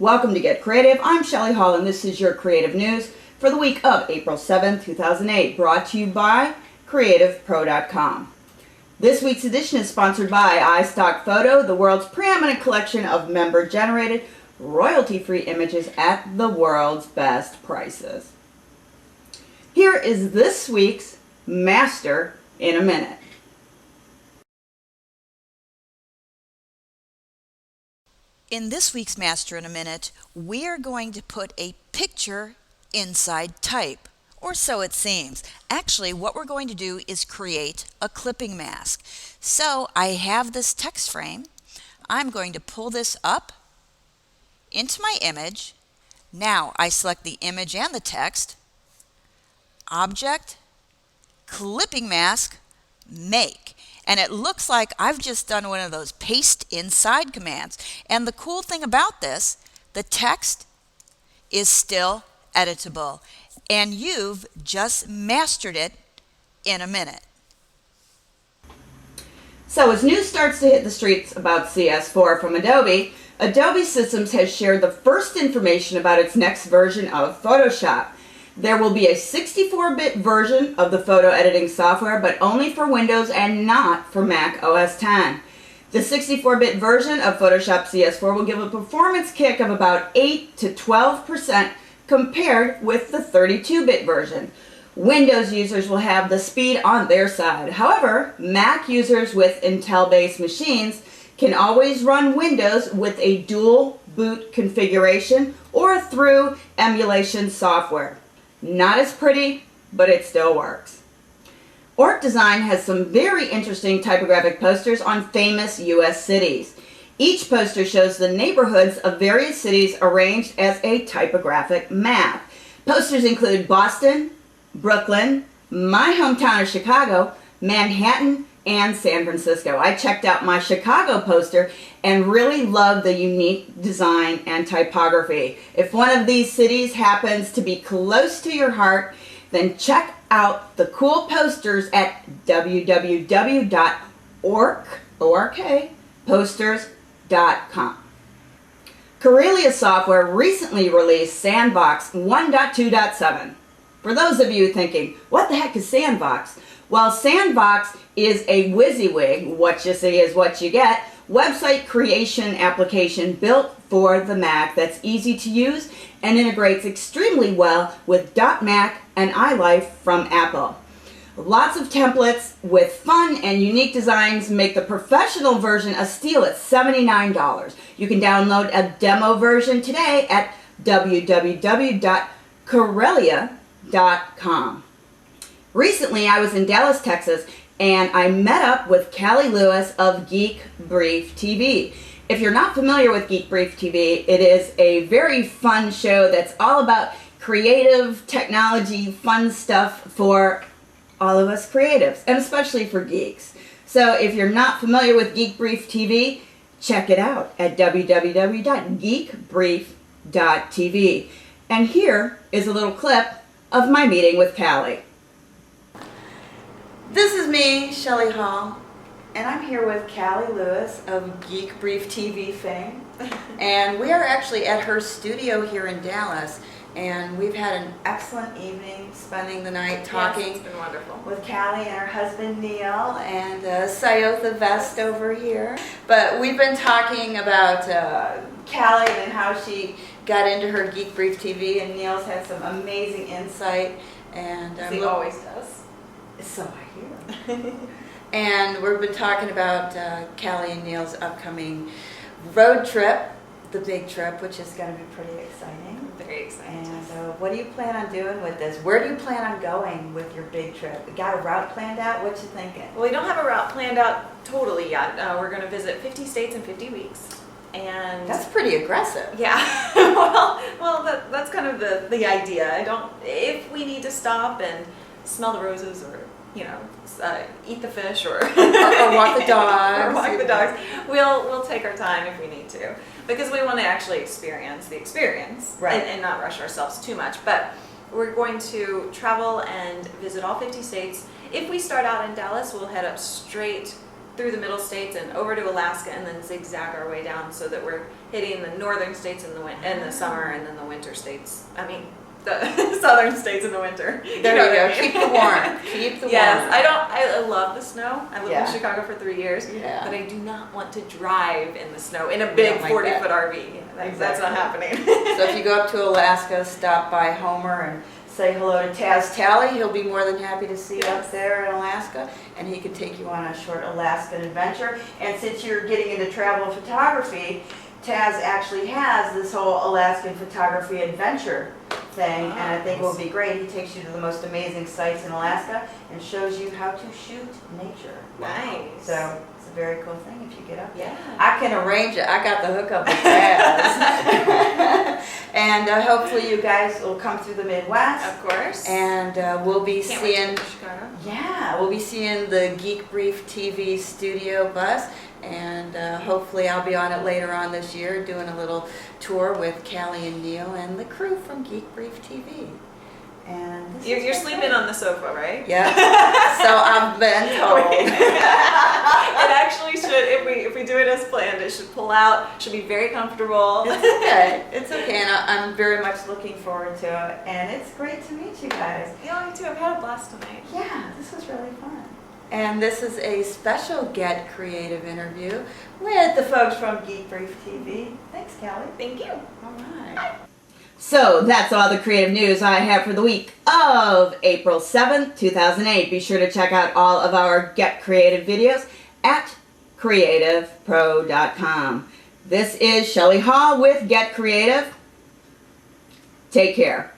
Welcome to Get Creative. I'm Shelley Hall, and this is your creative news for the week of April 7th, 2008, brought to you by CreativePro.com. This week's edition is sponsored by iStock Photo, the world's preeminent collection of member-generated, royalty-free images at the world's best prices. Here is this week's Master in a Minute. In this week's Master in a Minute, we are going to put a picture inside type, or so it seems. Actually, what we're going to do is create a clipping mask. So I have this text frame. I'm going to pull this up into my image. Now I select the image and the text, Object, Clipping Mask, Make. And it looks like I've just done one of those paste inside commands. And the cool thing about this, the text is still editable. And you've just mastered it in a minute. So as news starts to hit the streets about CS4 from Adobe, Adobe Systems has shared the first information about its next version of Photoshop. There will be a 64-bit version of the photo editing software, but only for Windows and not for Mac OS X. The 64-bit version of Photoshop CS4 will give a performance kick of about 8 to 12% compared with the 32-bit version. Windows users will have the speed on their side. However, Mac users with Intel-based machines can always run Windows with a dual boot configuration or through emulation software. Not as pretty, but it still works. Orc Design has some very interesting typographic posters on famous U.S. cities. Each poster shows the neighborhoods of various cities arranged as a typographic map. Posters include Boston, Brooklyn, my hometown of Chicago, Manhattan, and San Francisco. I checked out my Chicago poster and really loved the unique design and typography. If one of these cities happens to be close to your heart, then check out the cool posters at www.orkposters.com. Corellia Software recently released Sandbox 1.2.7. For those of you thinking, what the heck is Sandbox? Well, Sandbox is a WYSIWYG, what you see is what you get, website creation application built for the Mac that's easy to use and integrates extremely well with .Mac and iLife from Apple. Lots of templates with fun and unique designs make the professional version a steal at $79. You can download a demo version today at www.corellia.com. Recently, I was in Dallas, Texas, and I met up with Callie Lewis of Geek Brief TV. If you're not familiar with Geek Brief TV, it is a very fun show that's all about creative technology, fun stuff for all of us creatives, and especially for geeks. So if you're not familiar with Geek Brief TV, check it out at www.geekbrief.tv. And here is a little clip of my meeting with Callie. This is me, Shelley Hall, and I'm here with Callie Lewis of Geek Brief TV fame. And we are actually at her studio here in Dallas, and we've had an excellent evening spending the night talking. Yes, it's been wonderful. With Callie and her husband Neil and Sayotha Vest over here. But we've been talking about Callie and how she got into her Geek Brief TV, and Neil's had some amazing insight. And he always does. So I hear. And we've been talking about Callie and Neil's upcoming road trip, the big trip, which is going to be pretty exciting. Very exciting. And what do you plan on doing with this? Where do you plan on going with your big trip? You got a route planned out? What you thinking? Well, we don't have a route planned out totally yet. We're going to visit 50 states in 50 weeks. And that's pretty aggressive. Yeah. well, that's kind of the idea. If we need to stop and smell the roses or eat the fish or walk the dogs. We'll take our time if we need to, because we want to actually experience the experience, right, and not rush ourselves too much. But we're going to travel and visit all 50 states. If we start out in Dallas, we'll head up straight through the middle states and over to Alaska, and then zigzag our way down so that we're hitting the northern states in the summer, and then the winter states. I mean, the southern states in the winter. There know you go. what I mean? Keep the warm. Keep the Yes, warm. I love the snow. I lived Yeah. in Chicago for 3 years, Yeah. but I do not want to drive in the snow in a You big don't like 40-foot that. RV. That's not happening. So if you go up to Alaska, stop by Homer and say hello to Taz Talley. He'll be more than happy to see you up there in Alaska, and he can take you on a short Alaskan adventure. And since you're getting into travel photography, Taz actually has this whole Alaskan photography adventure thing, and I think it will be great. He takes you to the most amazing sites in Alaska and shows you how to shoot nature. Nice. So it's a very cool thing if you get up there. Yeah. I can arrange it. I got the hookup with Taz. And hopefully you guys will come through the Midwest. Of course. And we'll be Can't wait to seeing, go to Chicago. yeah, we'll be seeing the Geek Brief TV studio bus. And hopefully I'll be on it later on this year doing a little tour with Callie and Neil and the crew from Geek Brief TV. And this You're is sleeping on the sofa, right? Yeah. So I've been told. It actually should, if we do it as planned, it should pull out, should be very comfortable. It's okay. It's okay. And I'm very much looking forward to it. And it's great to meet you guys. Yeah, me too. I've had a blast tonight. Yeah, this was really fun. And this is a special Get Creative interview with the folks from Geek Brief TV. Thanks, Callie. Thank you. All right. So that's all the creative news I have for the week of April 7th, 2008. Be sure to check out all of our Get Creative videos at creativepro.com. This is Shelley Hall with Get Creative. Take care.